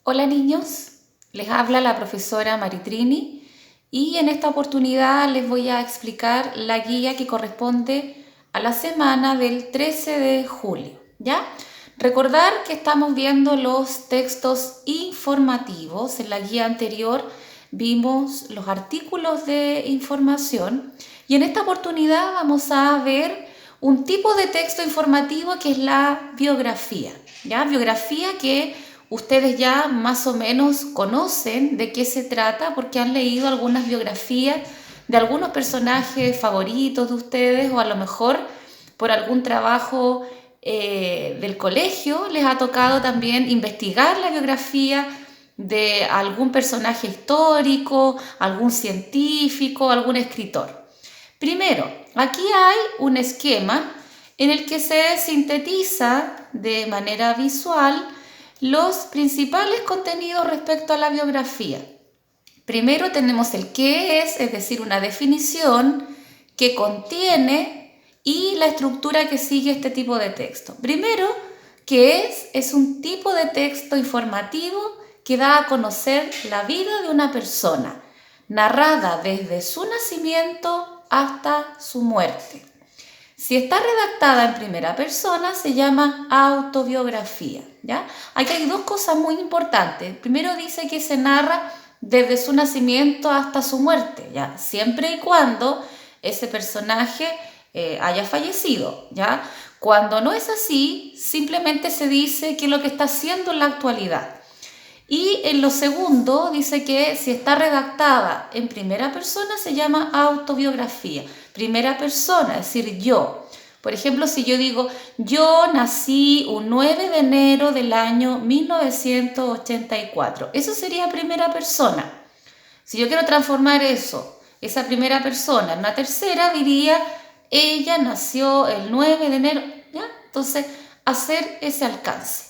Hola niños, les habla la profesora Maritrini y en esta oportunidad les voy a explicar la guía que corresponde a la semana del 13 de julio, ¿ya? Recordar que estamos viendo los textos informativos. En la guía anterior vimos los artículos de información y en esta oportunidad vamos a ver un tipo de texto informativo que es la biografía, ¿ya? Biografía que ustedes ya más o menos conocen de qué se trata porque han leído algunas biografías de algunos personajes favoritos de ustedes o a lo mejor por algún trabajo del colegio les ha tocado también investigar la biografía de algún personaje histórico, algún científico, algún escritor. Primero, aquí hay un esquema en el que se sintetiza de manera visual los principales contenidos respecto a la biografía. Primero tenemos el qué es decir, una definición que contiene y la estructura que sigue este tipo de texto. Primero, qué es un tipo de texto informativo que da a conocer la vida de una persona, narrada desde su nacimiento hasta su muerte. Si está redactada en primera persona, se llama autobiografía, ¿ya? Aquí hay dos cosas muy importantes. Primero dice que se narra desde su nacimiento hasta su muerte, ¿ya? Siempre y cuando ese personaje haya fallecido, ¿ya? Cuando no es así, simplemente se dice qué es lo que está haciendo en la actualidad. Y en lo segundo dice que si está redactada en primera persona se llama autobiografía. Primera persona, es decir, yo. Por ejemplo, si yo digo, yo nací un 9 de enero del año 1984. Eso sería primera persona. Si yo quiero transformar eso, esa primera persona, en una tercera, diría, ella nació el 9 de enero. ¿Ya? Entonces, hacer ese alcance.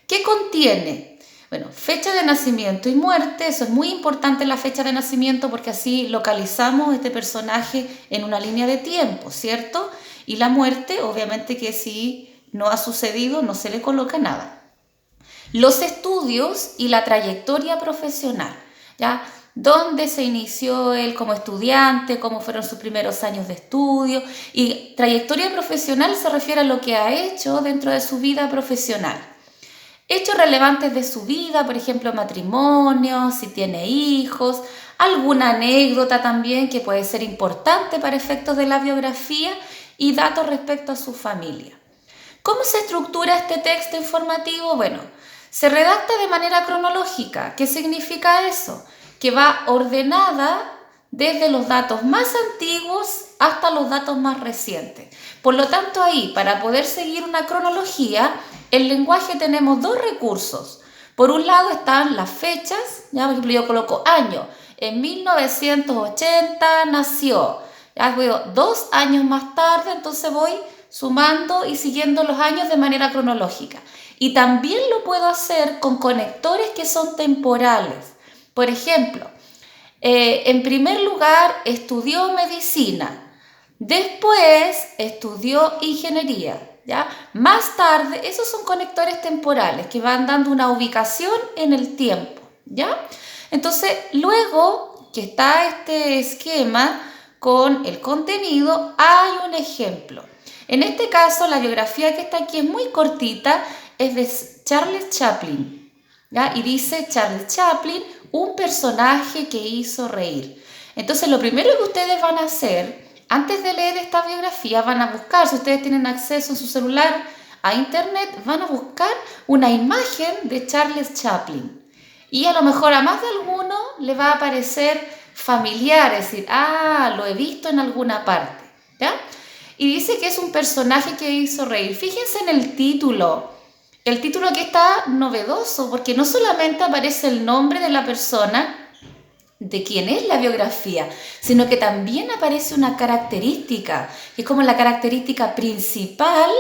¿Qué contiene? Bueno, fecha de nacimiento y muerte. Eso es muy importante, la fecha de nacimiento, porque así localizamos este personaje en una línea de tiempo, ¿cierto? Y la muerte, obviamente que si no ha sucedido, no se le coloca nada. Los estudios y la trayectoria profesional, ¿ya? Dónde se inició él como estudiante, cómo fueron sus primeros años de estudio. Y trayectoria profesional se refiere a lo que ha hecho dentro de su vida profesional. Hechos relevantes de su vida, por ejemplo, matrimonio, si tiene hijos, alguna anécdota también que puede ser importante para efectos de la biografía y datos respecto a su familia. ¿Cómo se estructura este texto informativo? Bueno, se redacta de manera cronológica. ¿Qué significa eso? Que va ordenada desde los datos más antiguos hasta los datos más recientes. Por lo tanto, ahí, para poder seguir una cronología, en lenguaje tenemos dos recursos. Por un lado están las fechas, ya por ejemplo yo coloco año, en 1980 nació, ya veo 2 años más tarde, entonces voy sumando y siguiendo los años de manera cronológica. Y también lo puedo hacer con conectores que son temporales. Por ejemplo, en primer lugar estudió medicina, después estudió ingeniería. ¿Ya? Más tarde, esos son conectores temporales que van dando una ubicación en el tiempo, ¿ya? Entonces, luego que está este esquema con el contenido, hay un ejemplo. En este caso, la biografía que está aquí es muy cortita, es de Charles Chaplin, ¿ya? Y dice Charles Chaplin, un personaje que hizo reír. Entonces, lo primero que ustedes van a hacer antes de leer esta biografía van a buscar, si ustedes tienen acceso en su celular a internet, van a buscar una imagen de Charles Chaplin. Y a lo mejor a más de alguno le va a parecer familiar, es decir, lo he visto en alguna parte, ¿ya? Y dice que es un personaje que hizo reír. Fíjense en el título. El título aquí está novedoso porque no solamente aparece el nombre de la persona, de quién es la biografía, sino que también aparece una característica, que es como la característica principal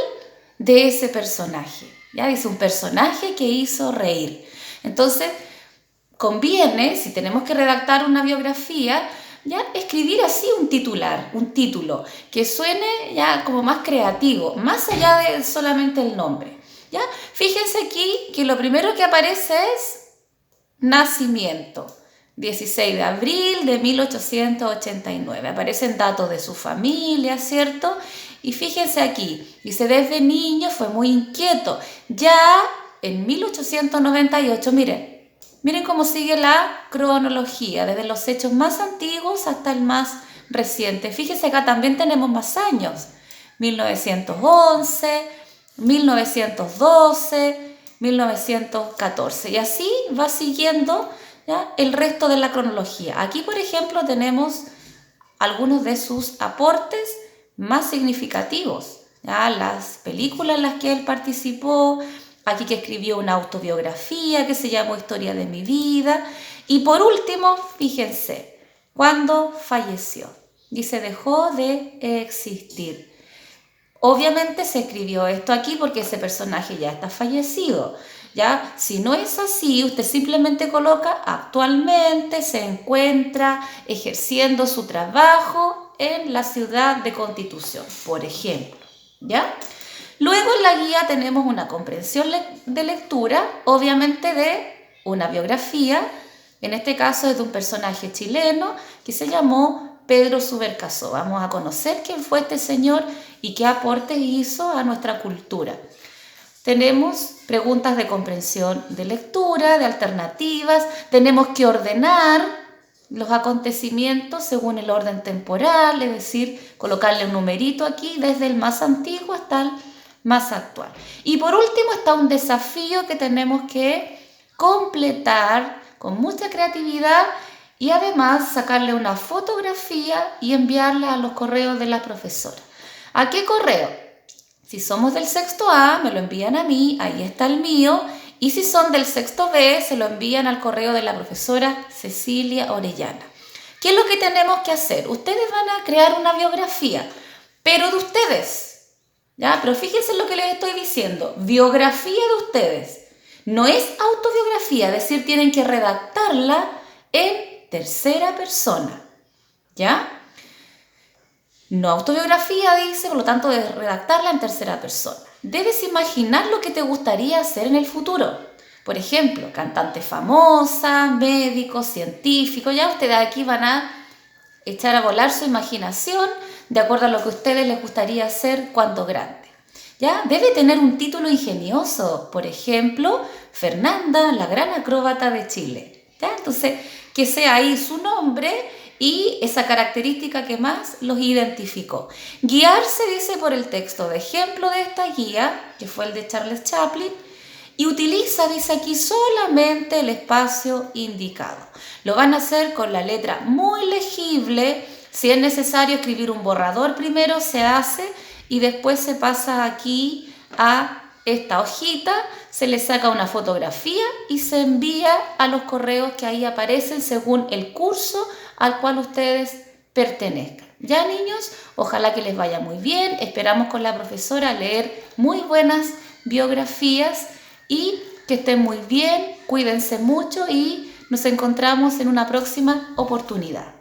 de ese personaje. Ya dice un personaje que hizo reír. Entonces, conviene, si tenemos que redactar una biografía, ya escribir así un titular, un título, que suene ya como más creativo, más allá de solamente el nombre. ¿Ya? Fíjense aquí que lo primero que aparece es nacimiento, 16 de abril de 1889. Aparecen datos de su familia, ¿cierto? Y fíjense aquí, dice, desde niño fue muy inquieto. Ya en 1898, miren cómo sigue la cronología, desde los hechos más antiguos hasta el más reciente. Fíjense acá también tenemos más años, 1911, 1912, 1914. Y así va siguiendo, ¿ya?, el resto de la cronología. Aquí, por ejemplo, tenemos algunos de sus aportes más significativos, ¿ya? Las películas en las que él participó, aquí que escribió una autobiografía que se llamó Historia de mi vida. Y por último, fíjense, cuando falleció y se dejó de existir. Obviamente se escribió esto aquí porque ese personaje ya está fallecido, ¿ya? Si no es así, usted simplemente coloca actualmente se encuentra ejerciendo su trabajo en la ciudad de Constitución, por ejemplo, ¿ya? Luego en la guía tenemos una comprensión de lectura, obviamente de una biografía, en este caso es de un personaje chileno que se llamó Pedro Subercaseaux. Vamos a conocer quién fue este señor y qué aportes hizo a nuestra cultura. Tenemos preguntas de comprensión de lectura, de alternativas, tenemos que ordenar los acontecimientos según el orden temporal, es decir, colocarle un numerito aquí desde el más antiguo hasta el más actual. Y por último está un desafío que tenemos que completar con mucha creatividad y además sacarle una fotografía y enviarla a los correos de la profesora. ¿A qué correo? Si somos del sexto A, me lo envían a mí, ahí está el mío. Y si son del sexto B, se lo envían al correo de la profesora Cecilia Orellana. ¿Qué es lo que tenemos que hacer? Ustedes van a crear una biografía, pero de ustedes, ¿ya? Pero fíjense en lo que les estoy diciendo, biografía de ustedes. No es autobiografía, es decir, tienen que redactarla en tercera persona, ¿ya? No autobiografía, dice, por lo tanto, de redactarla en tercera persona. Debes imaginar lo que te gustaría hacer en el futuro. Por ejemplo, cantante famosa, médico, científico. Ya ustedes aquí van a echar a volar su imaginación de acuerdo a lo que a ustedes les gustaría hacer cuando grande. ¿Ya? Debe tener un título ingenioso. Por ejemplo, Fernanda, la gran acróbata de Chile. ¿Ya? Entonces, que sea ahí su nombre y esa característica que más los identificó. Guiarse, dice, por el texto de ejemplo de esta guía, que fue el de Charles Chaplin, y utiliza, dice aquí, solamente el espacio indicado. Lo van a hacer con la letra muy legible. Si es necesario escribir un borrador primero, se hace y después se pasa aquí a esta hojita, se le saca una fotografía y se envía a los correos que ahí aparecen según el curso al cual ustedes pertenezcan. Ya, niños, ojalá que les vaya muy bien. Esperamos con la profesora leer muy buenas biografías y que estén muy bien, cuídense mucho y nos encontramos en una próxima oportunidad.